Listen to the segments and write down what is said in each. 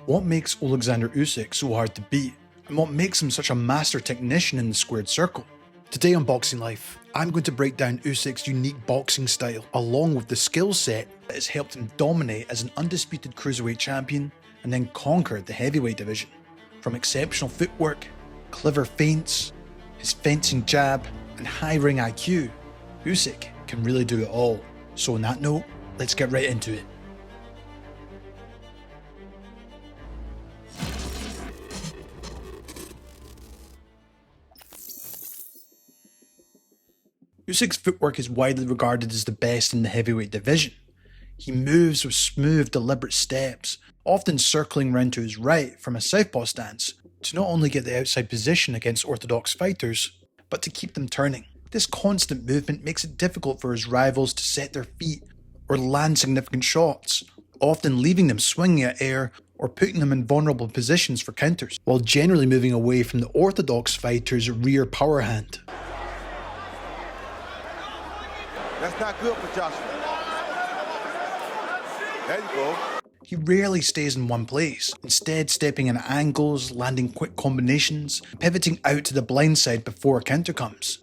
What makes Oleksandr Usyk so hard to beat? And what makes him such a master technician in the squared circle? Today on Boxing Life, I'm going to break down Usyk's unique boxing style, along with the skill set that has helped him dominate as an undisputed cruiserweight champion and then conquer the heavyweight division. From exceptional footwork, clever feints, his fencing jab, and high ring IQ, Usyk can really do it all. So on that note, let's get right into it. Usyk's footwork is widely regarded as the best in the heavyweight division. He moves with smooth, deliberate steps, often circling round to his right from a southpaw stance, to not only get the outside position against orthodox fighters, but to keep them turning. This constant movement makes it difficult for his rivals to set their feet or land significant shots, often leaving them swinging at air or putting them in vulnerable positions for counters, while generally moving away from the orthodox fighter's rear power hand. That's not good for Joshua. There you go. He rarely stays in one place, instead stepping in at angles, landing quick combinations, pivoting out to the blind side before a counter comes.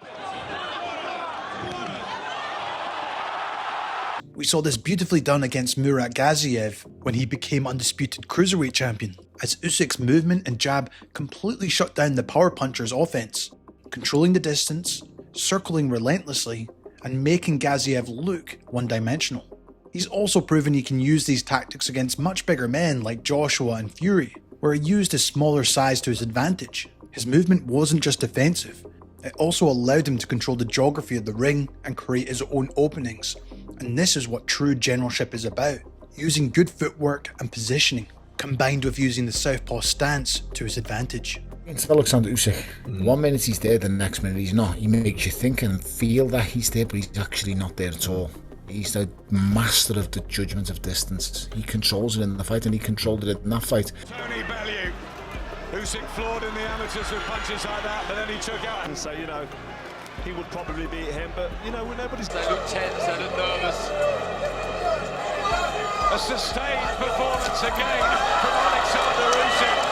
We saw this beautifully done against Murat Gaziev when he became undisputed cruiserweight champion, as Usyk's movement and jab completely shut down the power puncher's offense, controlling the distance, circling relentlessly, and making Gaziev look one-dimensional. He's also proven he can use these tactics against much bigger men like Joshua and Fury, where he used his smaller size to his advantage. His movement wasn't just defensive, it also allowed him to control the geography of the ring and create his own openings. And this is what true generalship is about, using good footwork and positioning, combined with using the southpaw stance to his advantage. It's Oleksandr Usyk. 1 minute he's there, the next minute he's not. He makes you think and feel that he's there, but he's actually not there at all. He's the master of the judgment of distance. He controls it in the fight, and he controlled it in that fight. Tony Bellew. Usyk floored in the amateurs with punches like that, but then he took out. And so, he would probably beat him, but, nobody's... They look tense, they look nervous. A sustained performance again from Oleksandr Usyk.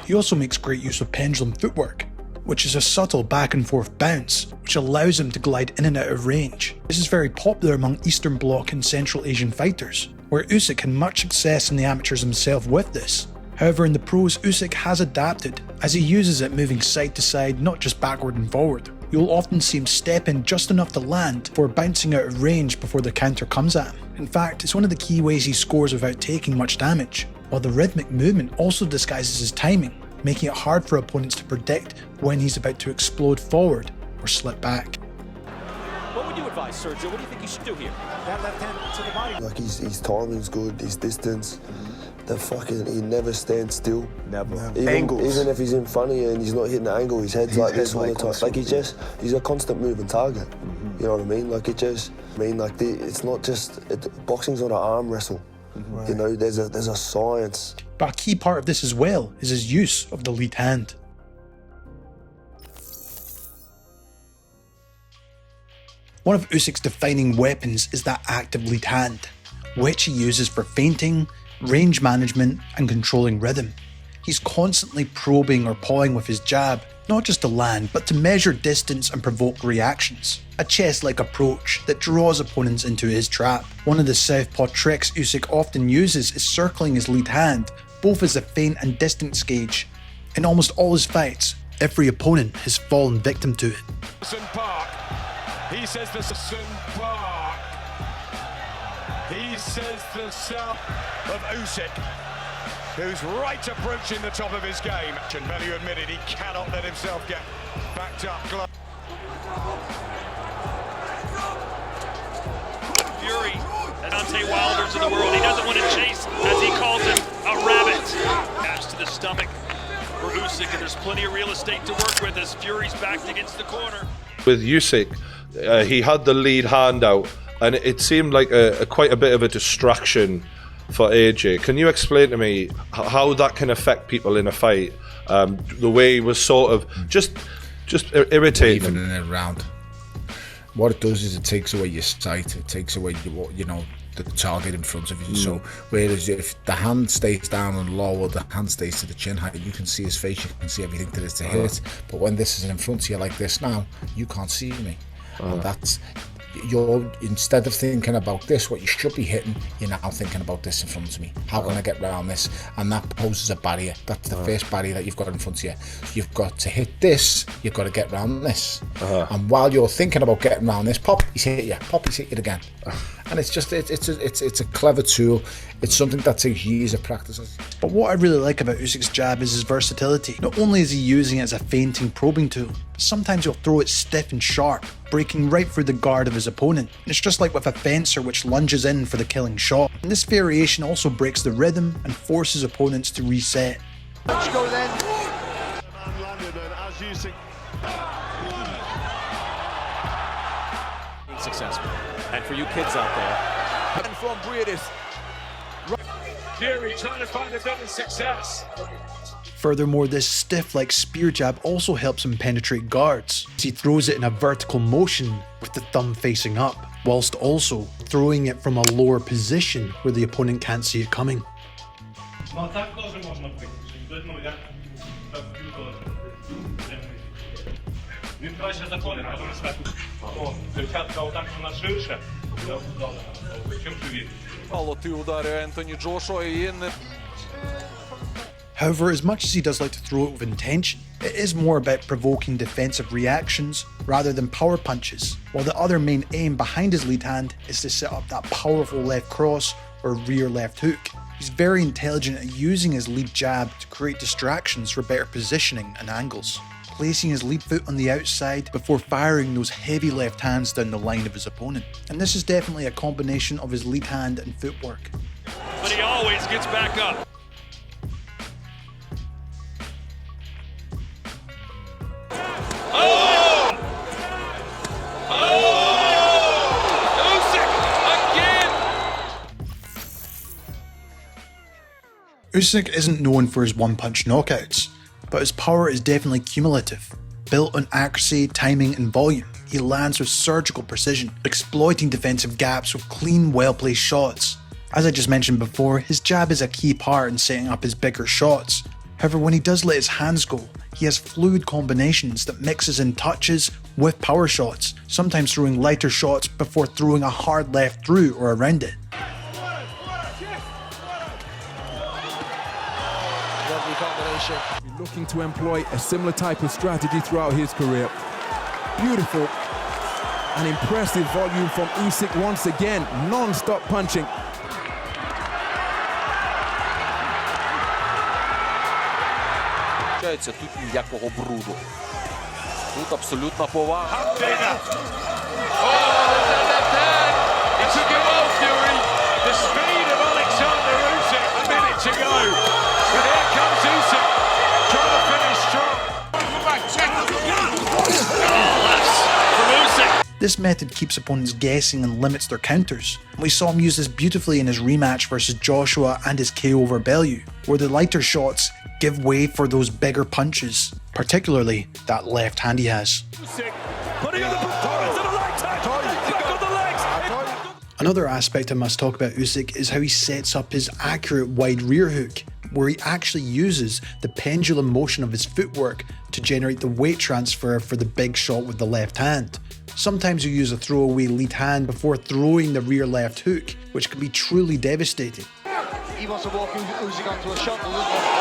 He also makes great use of pendulum footwork, which is a subtle back and forth bounce, which allows him to glide in and out of range. This is very popular among Eastern Bloc and Central Asian fighters, where Usyk had much success in the amateurs himself with this. However, in the pros, Usyk has adapted, as he uses it moving side to side, not just backward and forward. You'll often see him step in just enough to land before bouncing out of range before the counter comes at him. In fact, it's one of the key ways he scores without taking much damage, while the rhythmic movement also disguises his timing, making it hard for opponents to predict when he's about to explode forward or slip back. What would you advise, Sergio? What do you think you should do here? That left hand to the body. Like his timing's good, his distance. He never stands still. Never. Even if he's in front of you and he's not hitting the angle, his head's like this all the time. Like he's a constant moving target. You know what I mean? It's not just, boxing's not an arm wrestle. Right. There's a science. But a key part of this as well is his use of the lead hand. One of Usyk's defining weapons is that active lead hand, which he uses for feinting, range management, and controlling rhythm. He's constantly probing or pawing with his jab, not just to land, but to measure distance and provoke reactions. A chess-like approach that draws opponents into his trap. One of the southpaw tricks Usyk often uses is circling his lead hand, both as a feint and distance gauge. In almost all his fights, every opponent has fallen victim to it. Park. He says the Park. He says the south of Usyk, who's right approaching the top of his game. And Bellew admitted he cannot let himself get backed up. Fury, Deontay Wilder's of the world. He doesn't want to chase, as he calls him, a rabbit. As to the stomach for Usyk, and there's plenty of real estate to work with as Fury's backed against the corner. With Usyk, he had the lead hand out, and it seemed like quite a bit of a distraction for AJ. Can you explain to me how that can affect people in a fight? The way he was sort of just irritating. Even in a round. What it does is it takes away your sight. It takes away the target in front of you. So whereas if the hand stays down and low, or the hand stays to the chin height, you can see his face, you can see everything there is to hit. But when this is in front of you like this now, you can't see me. And that's, you're, instead of thinking about this, what you should be hitting, you're now thinking about this in front of me. How can I get around this? And that poses a barrier. That's the first barrier that you've got in front of you. So you've got to hit this, you've got to get around this. And while you're thinking about getting around this, pop, he's hit you. Pop, he's hit you again. And it's just, it's a clever tool. It's something that takes years of practice. But what I really like about Usyk's jab is his versatility. Not only is he using it as a feinting probing tool, but sometimes he'll throw it stiff and sharp, breaking right through the guard of his opponent. And it's just like with a fencer which lunges in for the killing shot. And this variation also breaks the rhythm and forces opponents to reset. Let's go then. Successful. And for you kids out there, And from Breedis. Fury trying to find a double success. Furthermore, this stiff like spear jab also helps him penetrate guards, as he throws it in a vertical motion with the thumb facing up, whilst also throwing it from a lower position where the opponent can't see it coming. However, as much as he does like to throw it with intention, it is more about provoking defensive reactions rather than power punches, while the other main aim behind his lead hand is to set up that powerful left cross or rear left hook. He's very intelligent at using his lead jab to create distractions for better positioning and angles, placing his lead foot on the outside before firing those heavy left hands down the line of his opponent. And this is definitely a combination of his lead hand and footwork. But he always gets back up. Usyk isn't known for his one-punch knockouts, but his power is definitely cumulative. Built on accuracy, timing and volume, he lands with surgical precision, exploiting defensive gaps with clean, well-placed shots. As I just mentioned before, his jab is a key part in setting up his bigger shots. However, when he does let his hands go, he has fluid combinations that mixes in touches with power shots, sometimes throwing lighter shots before throwing a hard left through or around it. Lovely combination. Looking to employ a similar type of strategy throughout his career. Beautiful and impressive volume from Usyk once again, non-stop punching. тут ніякого бруду. Тут абсолютна повага. It took him off, Fury. The speed of Oleksandr Usyk, a minute to go. But here comes Usyk, trying to finish strong. Lefts from Usyk. This method keeps opponents guessing and limits their counters. We saw him use this beautifully in his rematch versus Joshua and his KO over Bellew, where the lighter shots give way for those bigger punches, particularly that left hand he has. Putting on the performance of a lifetime. Back on the legs. Another aspect I must talk about Usyk is how he sets up his accurate wide rear hook, where he actually uses the pendulum motion of his footwork to generate the weight transfer for the big shot with the left hand. Sometimes he'll use a throwaway lead hand before throwing the rear left hook, which can be truly devastating. He wants to walk Usyk onto a shot.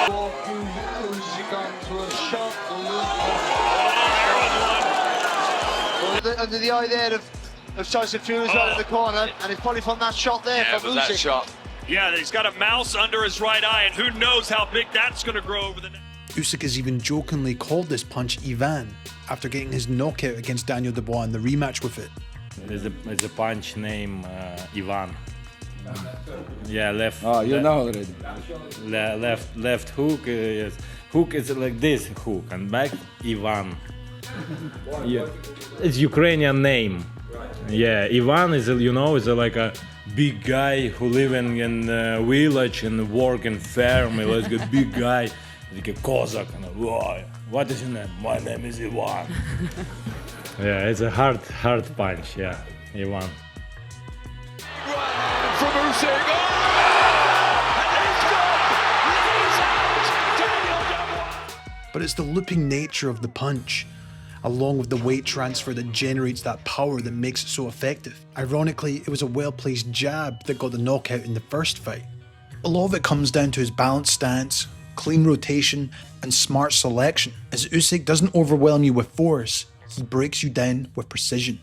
Walk Usyk onto a shot. Under the eye there of Tyson Fury right in the corner, and it's probably from that shot there from Usyk. That shot. Yeah, he's got a mouse under his right eye, and who knows how big that's going to grow over the next. Usyk has even jokingly called this punch Ivan, after getting his knockout against Daniel Dubois in the rematch with it. There's a punch named Ivan. Yeah, left. Oh, you know already. Left hook. Yes. Hook is like this hook, and back Ivan. Yeah, it's Ukrainian name. Yeah, Ivan is is like a big guy who living in a village and work in farm. He's like a big guy, like a Cossack. And what is your name? My name is Ivan. Yeah, it's a hard punch. Yeah, Ivan. from Usyk. But it's the looping nature of the punch, along with the weight transfer that generates that power that makes it so effective. Ironically, it was a well-placed jab that got the knockout in the first fight. A lot of it comes down to his balanced stance, clean rotation, and smart selection. As Usyk doesn't overwhelm you with force, he breaks you down with precision.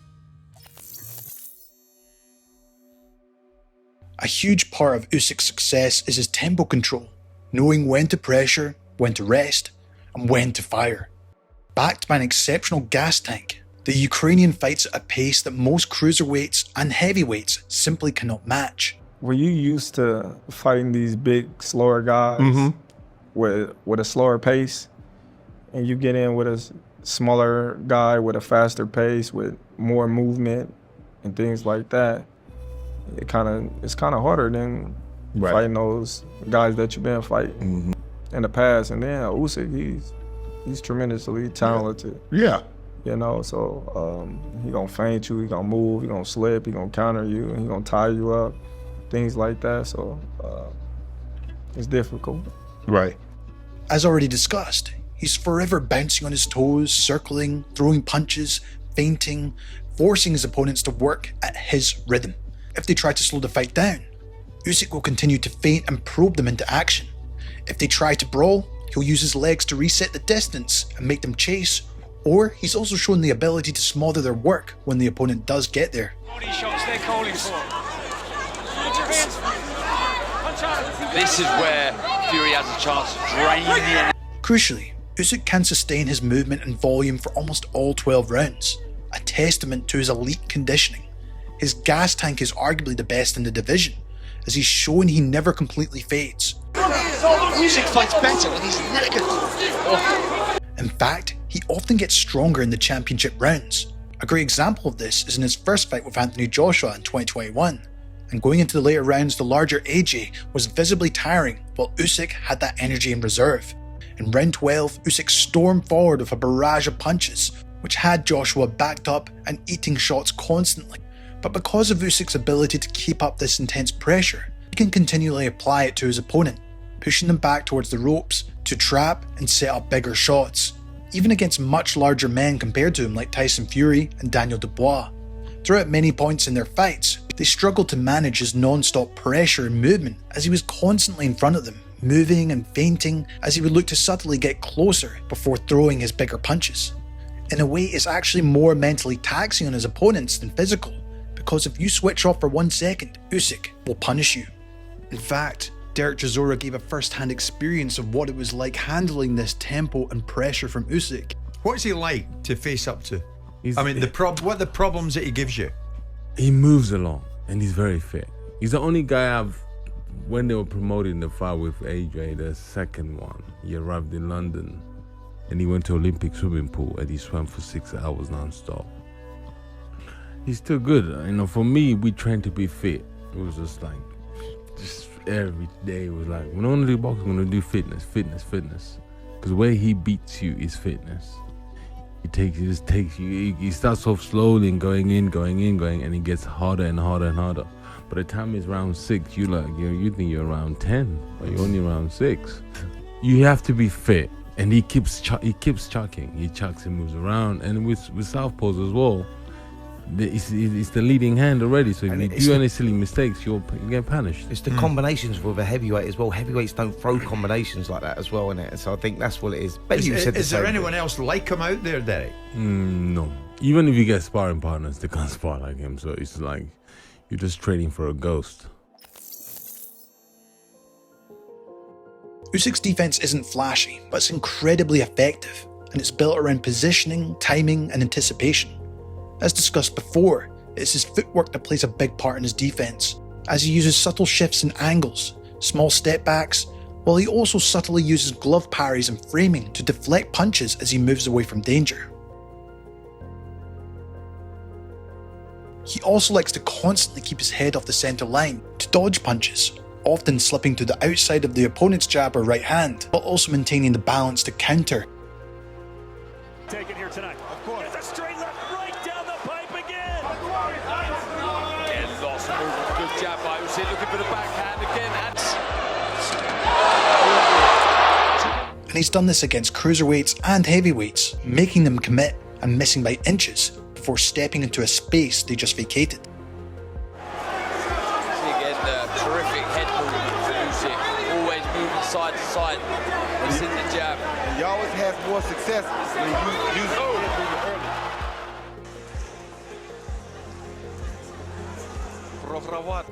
A huge part of Usyk's success is his tempo control, knowing when to pressure, when to rest, and when to fire. Backed by an exceptional gas tank, the Ukrainian fights at a pace that most cruiserweights and heavyweights simply cannot match. Were you used to fighting these big, slower guys with a slower pace, and you get in with a smaller guy with a faster pace, with more movement and things like that, it's kind of harder than fighting those guys that you've been fighting in the past. And then Usyk, he's tremendously talented. Yeah. You know, so he gonna feint you, he gonna move, he gonna slip, he gonna counter you, he gonna tie you up, things like that. So it's difficult. Right. As already discussed, he's forever bouncing on his toes, circling, throwing punches, feinting, forcing his opponents to work at his rhythm. If they try to slow the fight down, Usyk will continue to feint and probe them into action. If they try to brawl, he'll use his legs to reset the distance and make them chase, or he's also shown the ability to smother their work when the opponent does get there. Body shots they're calling for. This is where Fury has a chance to drain the energy. Crucially, Usyk can sustain his movement and volume for almost all 12 rounds, a testament to his elite conditioning. His gas tank is arguably the best in the division, as he's shown he never completely fades. Usyk fights better when he's knackered. In fact, he often gets stronger in the championship rounds. A great example of this is in his first fight with Anthony Joshua in 2021. And going into the later rounds, the larger AJ was visibly tiring, while Usyk had that energy in reserve. In round 12, Usyk stormed forward with a barrage of punches, which had Joshua backed up and eating shots constantly. But because of Usyk's ability to keep up this intense pressure, he can continually apply it to his opponent, pushing them back towards the ropes to trap and set up bigger shots, even against much larger men compared to him like Tyson Fury and Daniel Dubois. Throughout many points in their fights, they struggled to manage his non-stop pressure and movement as he was constantly in front of them, moving and feinting as he would look to subtly get closer before throwing his bigger punches. In a way, it's actually more mentally taxing on his opponents than physical, because if you switch off for 1 second, Usyk will punish you. In fact, Derek Chisora gave a first-hand experience of what it was like handling this tempo and pressure from Usyk. What's he like to face up to? What are the problems that he gives you? He moves along and he's very fit. He's the only guy when they were promoting the fight with AJ, the second one, he arrived in London and he went to Olympic swimming pool and he swam for 6 hours non-stop. He's still good. You know, for me, we trained to be fit. It was just every day it was like, we're not gonna do boxing, we're gonna do fitness. Because where he beats you is fitness. He starts off slowly and going in, and it gets harder and harder and harder. By the time it's round 6, you think you're around 10, but you're only around 6. You have to be fit, and he keeps chucking. He chucks and moves around, and with southpaws as well. It's the leading hand already, so if you do any silly mistakes, you get punished. It's the combinations with a heavyweight as well. Heavyweights don't throw combinations like that as well, innit? So I think that's what it is. Is there anyone else like him out there, Derek? No. Even if you get sparring partners, they can't spar like him, so it's like you're just trading for a ghost. Usyk's defense isn't flashy, but it's incredibly effective, and it's built around positioning, timing, and anticipation. As discussed before, it's his footwork that plays a big part in his defense, as he uses subtle shifts and angles, small step backs, while he also subtly uses glove parries and framing to deflect punches as he moves away from danger. He also likes to constantly keep his head off the centre line to dodge punches, often slipping to the outside of the opponent's jab or right hand, but also maintaining the balance to counter. Taken here tonight. Of course. It's a straight left right down the pipe again. Lots of movement. Good jab by Usyk looking for the backhand again. And he's done this against cruiserweights and heavyweights, making them commit and missing by inches before stepping into a space they just vacated. Again, terrific head movement for Usyk, always moving side to side. He's in the jab. He always has more success when you use it early.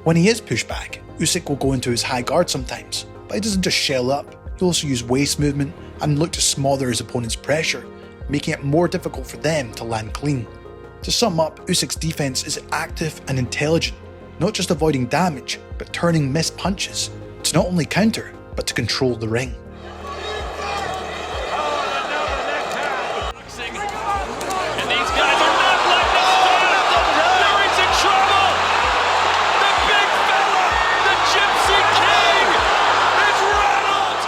When he is pushed back, Usyk will go into his high guard sometimes, but he doesn't just shell up. He'll also use waist movement and look to smother his opponent's pressure, making it more difficult for them to land clean. To sum up, Usyk's defense is active and intelligent, not just avoiding damage, but turning missed punches to not only counter, but to control the ring. And these guys are not letting us stand. Fury's in trouble. The big fella, the Gypsy King, is rattled.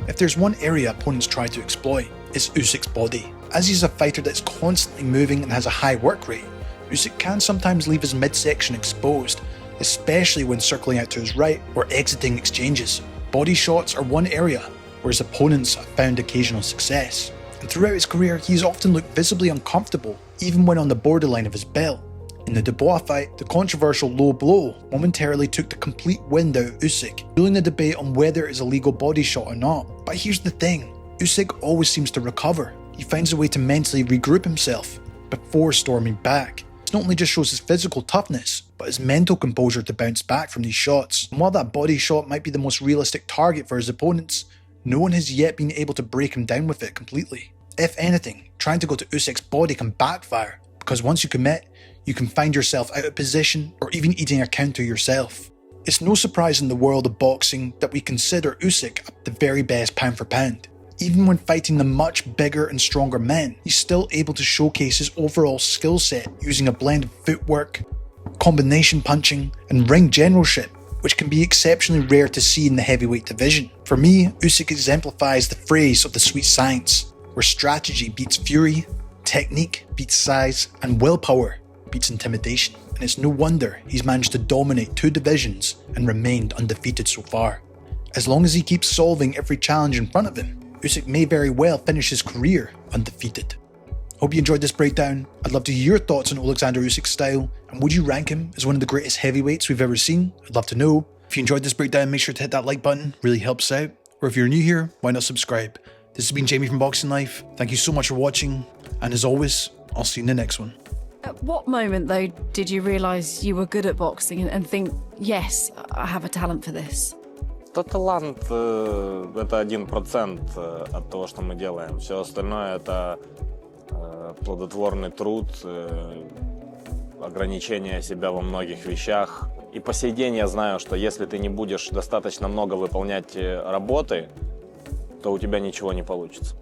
If there's one area opponents try to exploit, it's Usyk's body. As he's a fighter that's constantly moving and has a high work rate, Usyk can sometimes leave his midsection exposed, especially when circling out to his right or exiting exchanges. Body shots are one area where his opponents have found occasional success, and throughout his career he's often looked visibly uncomfortable, even when on the borderline of his belt. In the Dubois fight, the controversial low blow momentarily took the complete wind out of Usyk, fueling the debate on whether it is a legal body shot or not. But here's the thing, Usyk always seems to recover. He finds a way to mentally regroup himself before storming back. This not only just shows his physical toughness, but his mental composure to bounce back from these shots. And while that body shot might be the most realistic target for his opponents, no one has yet been able to break him down with it completely. If anything, trying to go to Usyk's body can backfire, because once you commit, you can find yourself out of position or even eating a counter yourself. It's no surprise in the world of boxing that we consider Usyk the very best pound for pound. Even when fighting the much bigger and stronger men, he's still able to showcase his overall skill set using a blend of footwork, combination punching, and ring generalship, which can be exceptionally rare to see in the heavyweight division. For me, Usyk exemplifies the phrase of the sweet science, where strategy beats fury, technique beats size, and willpower beats intimidation. And it's no wonder he's managed to dominate 2 divisions and remained undefeated so far. As long as he keeps solving every challenge in front of him, Usyk may very well finish his career undefeated. Hope you enjoyed this breakdown. I'd love to hear your thoughts on Oleksandr Usyk's style, and would you rank him as one of the greatest heavyweights we've ever seen? I'd love to know. If you enjoyed this breakdown, make sure to hit that like button, really helps out. Or if you're new here, why not subscribe? This has been Jamie from Boxing Life. Thank you so much for watching, and as always, I'll see you in the next one. At what moment, though, did you realise you were good at boxing and think, yes, I have a talent for this? То талант – это 1% от того, что мы делаем. Все остальное – это плодотворный труд, ограничение себя во многих вещах. И по сей день я знаю, что если ты не будешь достаточно много выполнять работы, то у тебя ничего не получится.